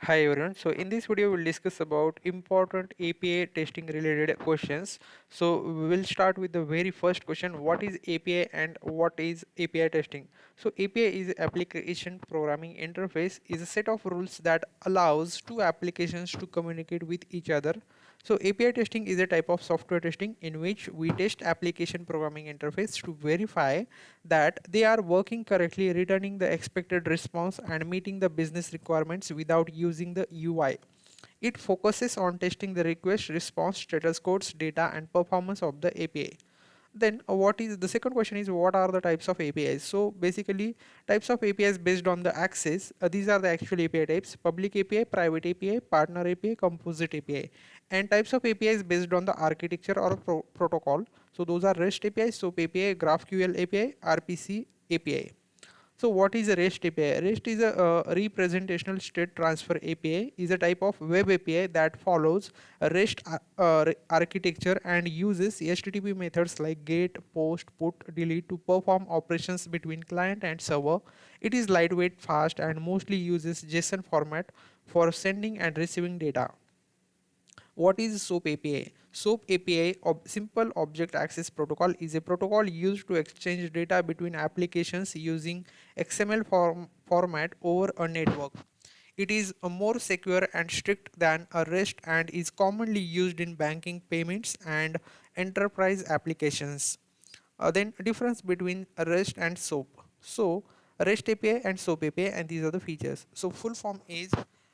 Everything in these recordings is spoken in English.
Hi everyone. So in this video we'll discuss about important API testing related questions. So we will start with the very first question. What is API and what is API testing? So API is application programming interface is a set of rules that allows two applications to communicate with each other. So API testing is a type of software testing in which we test application programming interface to verify that they are working correctly, returning the expected response and meeting the business requirements without using the UI. It focuses on testing the request, response, status codes, data and performance of the API. Then what is the second question is what are the types of APIs? So basically types of APIs based on the access, these are the actual API types: public API, private API, partner API, composite API. And types of APIs based on the architecture or protocol, so those are REST APIs, SOAP API, GraphQL API, RPC API. So what is a REST API? REST is a representational state transfer API, is a type of web API that follows a REST architecture and uses HTTP methods like GET, POST, PUT, DELETE to perform operations between client and server. It is lightweight, fast, and mostly uses JSON format for sending and receiving data. What is SOAP API? SOAP API, Simple Object Access Protocol, is a protocol used to exchange data between applications using XML format over a network. It is more secure and strict than a REST and is commonly used in banking, payments, and enterprise applications. Then difference between REST and SOAP. So REST API and SOAP API, and these are the features. So full form is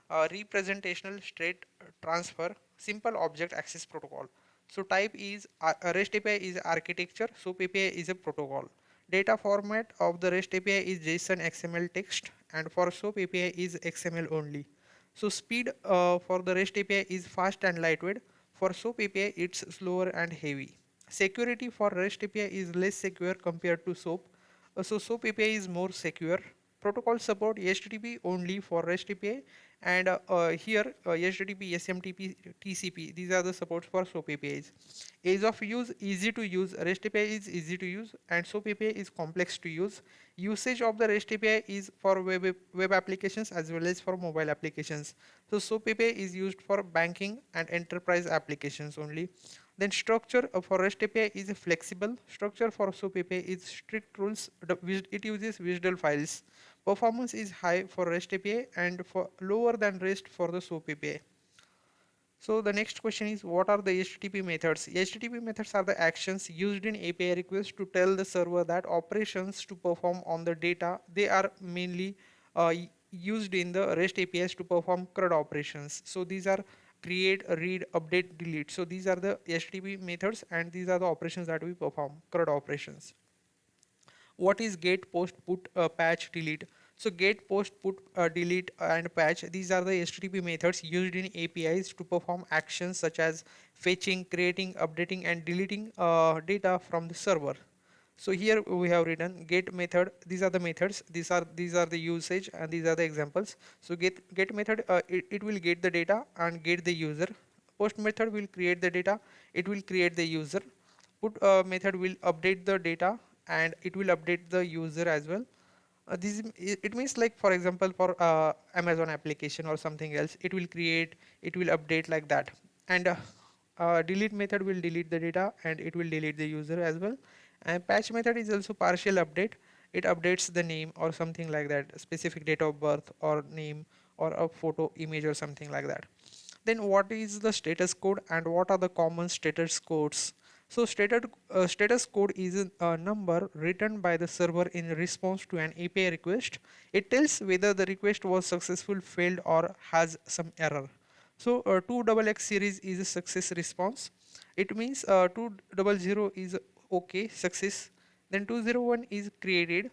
representational state transfer simple object access protocol. So type is REST API is architecture, SOAP API is a protocol. Data format of the REST API is JSON XML text, and for SOAP API is XML only. So speed for the REST API is fast and lightweight. For SOAP API it's slower and heavy. Security for REST API is less secure compared to SOAP. So SOAP API is more secure. Protocol support HTTP only for REST API, and here HTTP, SMTP, TCP. These are the supports for SOAP APIs. Ease of use, easy to use. REST API is easy to use, and SOAP API is complex to use. Usage of the REST API is for web applications as well as for mobile applications. So SOAP API is used for banking and enterprise applications only. Then structure for REST API is flexible. Structure for SOAP API is strict rules. It uses visual files. Performance is high for REST API and for lower than REST for the SOAP API. So the next question is what are the HTTP methods? HTTP methods are the actions used in API requests to tell the server that operations to perform on the data. They are mainly used in the REST APIs to perform CRUD operations. So these are create, read, update, delete. So these are the HTTP methods, and these are the operations that we perform, CRUD operations. What is get, post, put, patch, delete? So get, post, put, delete and patch, these are the HTTP methods used in APIs to perform actions such as fetching, creating, updating and deleting data from the server. So here we have written get method. These are the methods. These are the usage, and these are the examples. So get method, it will get the data and get the user. Post method will create the data. It will create the user. Put method will update the data and it will update the user as well. It means, like, for example, for Amazon application or something else, it will create, it will update like that. And delete method will delete the data and it will delete the user as well. And patch method is also partial update. It updates the name or something like that, specific date of birth or name or a photo image or something like that. Then what is the status code and what are the common status codes? So status code is a number written by the server in response to an API request. It tells whether the request was successful, failed, or has some error. So 2XX series is a success response. It means 200 is okay, success. Then 201 is created,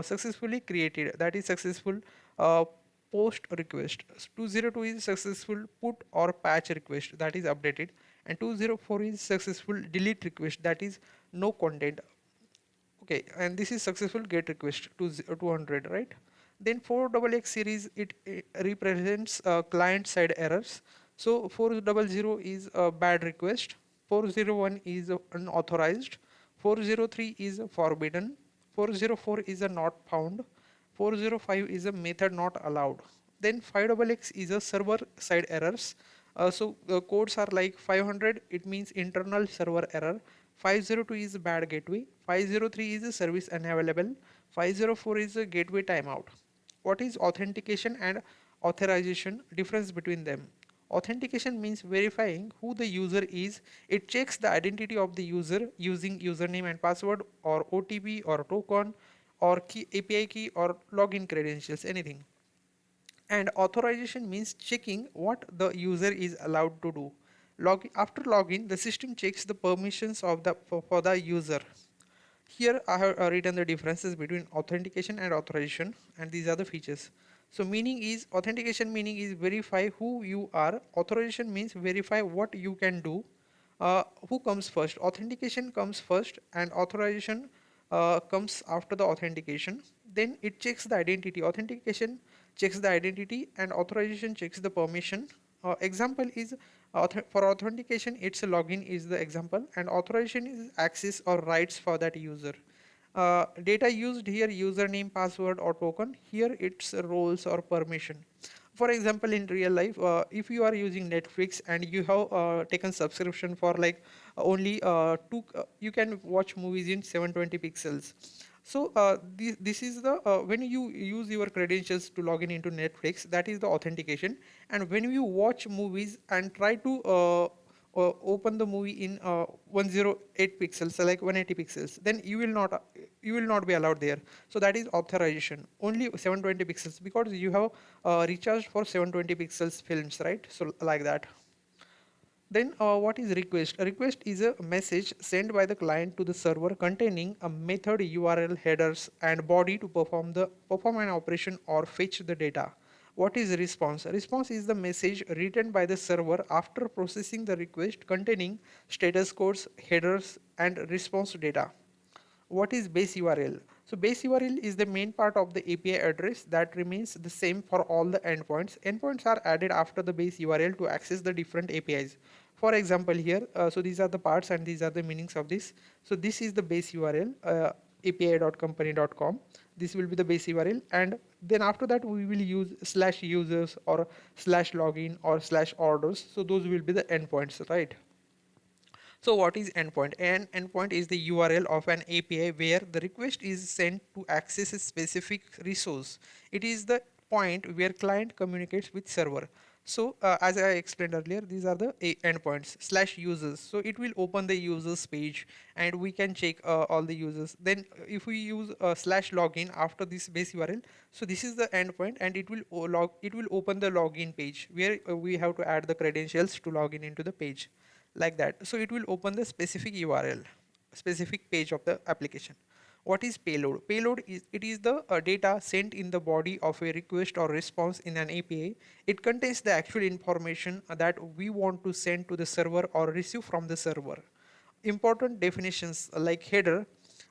successfully created, that is successful uh, post request. 202 is successful put or patch request, that is updated. And 204 is successful delete request, that is no content. Okay, and this is successful get request to 200, right? Then 4XX series, it represents client side errors. So 400 is a bad request, 401 is unauthorized, 403 is forbidden, 404 is a not found, 405 is a method not allowed. Then 5xx is a server side errors. So the codes are like 500, it means internal server error. 502 is bad gateway. 503 is a service unavailable. 504 is a gateway timeout. What is authentication and authorization? Difference between them. Authentication means verifying who the user is. It checks the identity of the user using username and password or OTP or token or key, API key or login credentials, anything. And authorization means checking what the user is allowed to do. After login, the system checks the permissions of for the user. Here I have written the differences between authentication and authorization, and these are the features. So meaning is authentication meaning is verify who you are. Authorization means verify what you can do. Who comes first? Authentication comes first and authorization comes after the authentication. Then it checks the identity. Authentication checks the identity and authorization checks the permission. Example is for authentication, it's a login is the example, and authorization is access or rights for that user. Data used here, username, password, or token. Here it's roles or permission. For example, in real life, if you are using Netflix and you have taken subscription for like you can watch movies in 720 pixels. So this is the when you use your credentials to log in into Netflix, that is the authentication. And when you watch movies and try to open the movie in 108 pixels, so like 180 pixels, then you will not be allowed there. So that is authorization. Only 720 pixels because you have recharged for 720 pixels films, right? So like that. Then what is request? A request is a message sent by the client to the server containing a method URL headers and body to perform an operation or fetch the data. What is response? Response is the message written by the server after processing the request containing status codes, headers and response data. What is base URL? So base URL is the main part of the API address that remains the same for all the endpoints. Endpoints are added after the base URL to access the different APIs. For example here, so these are the parts and these are the meanings of this. So this is the base URL, api.company.com. This will be the base URL, and then after that we will use slash users or slash login or slash orders. So those will be the endpoints, right? So what is endpoint? An endpoint is the URL of an API where the request is sent to access a specific resource. It is the point where client communicates with server. So as I explained earlier, these are the endpoints slash users. So it will open the users page and we can check all the users. Then if we use slash login after this base URL, so this is the endpoint and it will open the login page where we have to add the credentials to log in into the page, like that. So it will open the specific URL, specific page of the application. What is payload? Payload is it is the data sent in the body of a request or response in an API. It contains the actual information that we want to send to the server or receive from the server. Important definitions like header,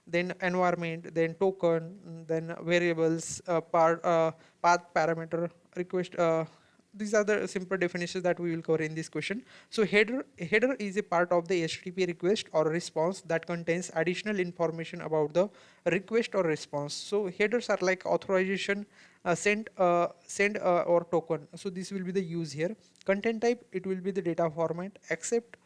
then environment, then token, then variables, path parameter, request. These are the simple definitions that we will cover in this question. So header is a part of the HTTP request or response that contains additional information about the request or response. So headers are like authorization, send or token. So this will be the use here. Content type, it will be the data format. Accept,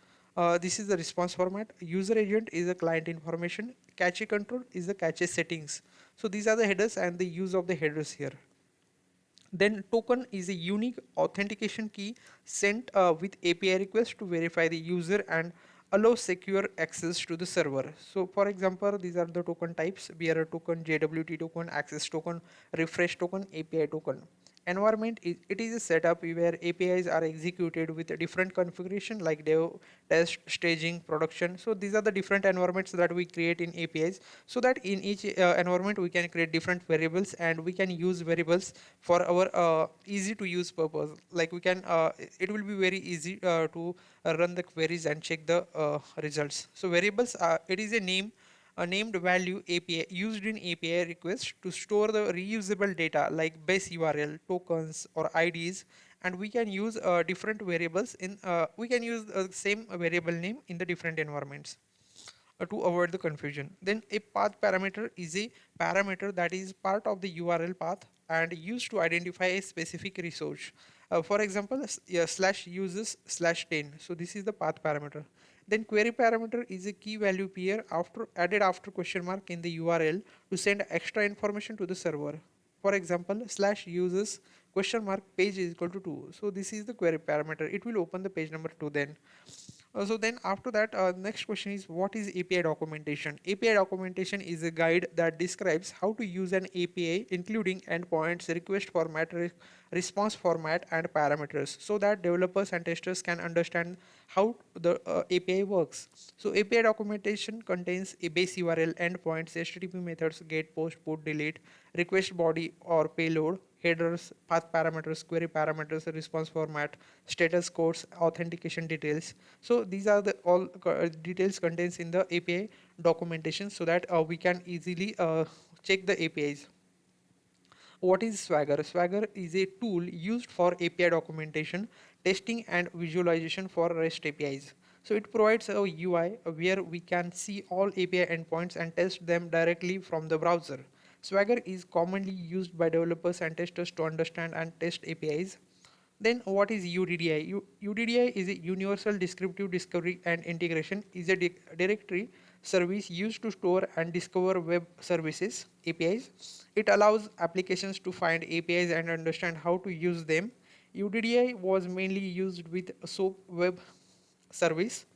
this is the response format. User agent is the client information. Cache control is the cache settings. So these are the headers and the use of the headers here. Then token is a unique authentication key sent with API request to verify the user and allow secure access to the server. So for example, these are the token types: bearer token, JWT token, access token, refresh token, API token. Environment is it is a setup where APIs are executed with a different configuration like dev, test, staging, production. So these are the different environments that we create in APIs, so that in each environment we can create different variables and we can use variables for our easy to use purpose. Like we can it will be very easy to run the queries and check the results. So variables it is a named value API used in API request to store the reusable data like base URL, tokens or IDs, and we can use different variables in we can use the same variable name in the different environments to avoid the confusion. Then a path parameter is a parameter that is part of the URL path and used to identify a specific resource. For example, yeah, slash uses slash 10. So this is the path parameter. Then query parameter is a key value pair after added after question mark in the URL to send extra information to the server. For example, slash uses question mark page is equal to 2. So this is the query parameter. It will open the page number 2 then. So then after that, next question is what is API documentation? API documentation is a guide that describes how to use an API, including endpoints, request format, response format, and parameters, so that developers and testers can understand how the API works. So API documentation contains a base URL, endpoints, HTTP methods, get, post, put, delete, request body or payload, headers, path parameters, query parameters, response format, status codes, authentication details. So these are the all details contains in the API documentation, so that we can easily check the APIs. What is Swagger? Swagger is a tool used for API documentation, testing, and visualization for REST APIs. So it provides a UI where we can see all API endpoints and test them directly from the browser. Swagger is commonly used by developers and testers to understand and test APIs. Then what is UDDI? UDDI is a Universal Descriptive Discovery and Integration, is a directory service used to store and discover web services APIs. It allows applications to find APIs and understand how to use them. UDDI was mainly used with SOAP web service.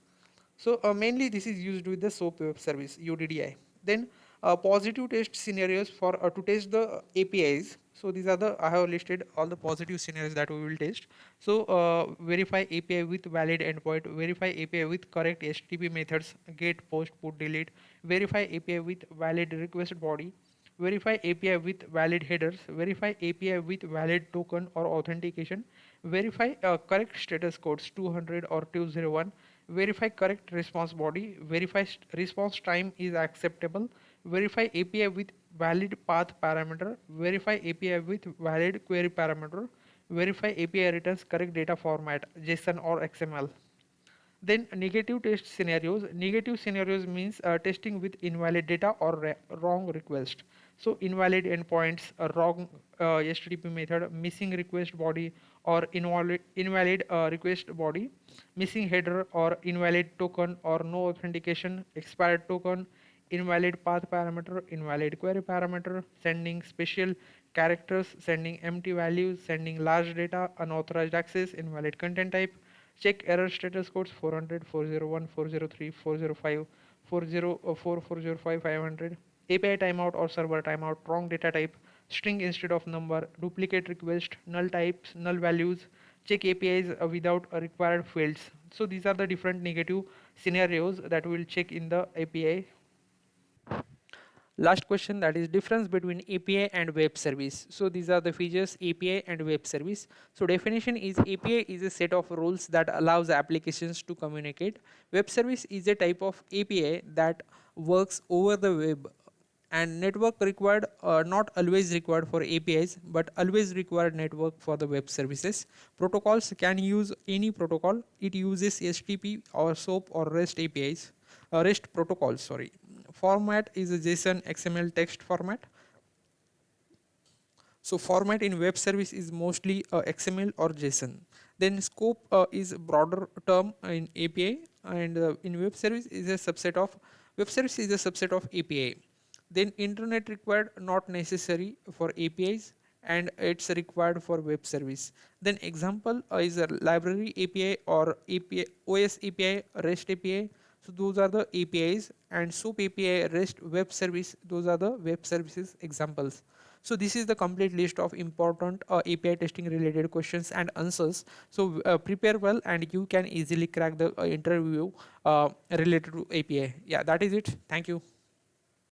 So mainly this is used with the SOAP web service UDDI. Then positive test scenarios for to test the APIs. So these are the I have listed all the positive scenarios that we will test. So verify API with valid endpoint, verify API with correct HTTP methods, get, post, put, delete, verify API with valid request body, verify API with valid headers, verify API with valid token or authentication, verify correct status codes 200 or 201, verify correct response body, verify response time is acceptable, verify API with valid path parameter, verify API with valid query parameter, verify API returns correct data format, JSON or XML. Then negative test scenarios. Negative scenarios means testing with invalid data or wrong request. So invalid endpoints, a wrong HTTP method, missing request body or invalid request body, missing header or invalid token or no authentication, expired token, invalid path parameter, invalid query parameter, sending special characters, sending empty values, sending large data, unauthorized access, invalid content type. Check error status codes 400, 401, 403, 405, 404, 405, 500. API timeout or server timeout, wrong data type, string instead of number, duplicate request, null types, null values, check APIs without required fields. So these are the different negative scenarios that we will check in the API. Last question, that is difference between API and web service. So these are the features API and web service. So definition is API is a set of rules that allows applications to communicate. Web service is a type of API that works over the web, and network required, not always required for APIs but always required network for the web services. Protocols can use any protocol. It uses HTTP or SOAP or REST APIs, REST protocols, sorry. Format is a JSON XML text format. So format in web service is mostly XML or JSON. Then scope is a broader term in API, and in web service is a subset of API. Then internet required, not necessary for APIs, and it's required for web service. Then example is a library API or API OS API, REST API. So those are the APIs, and SOAP API, REST web service, those are the web services examples. So this is the complete list of important API testing related questions and answers. So prepare well and you can easily crack the interview related to API. Yeah, that is it. Thank you.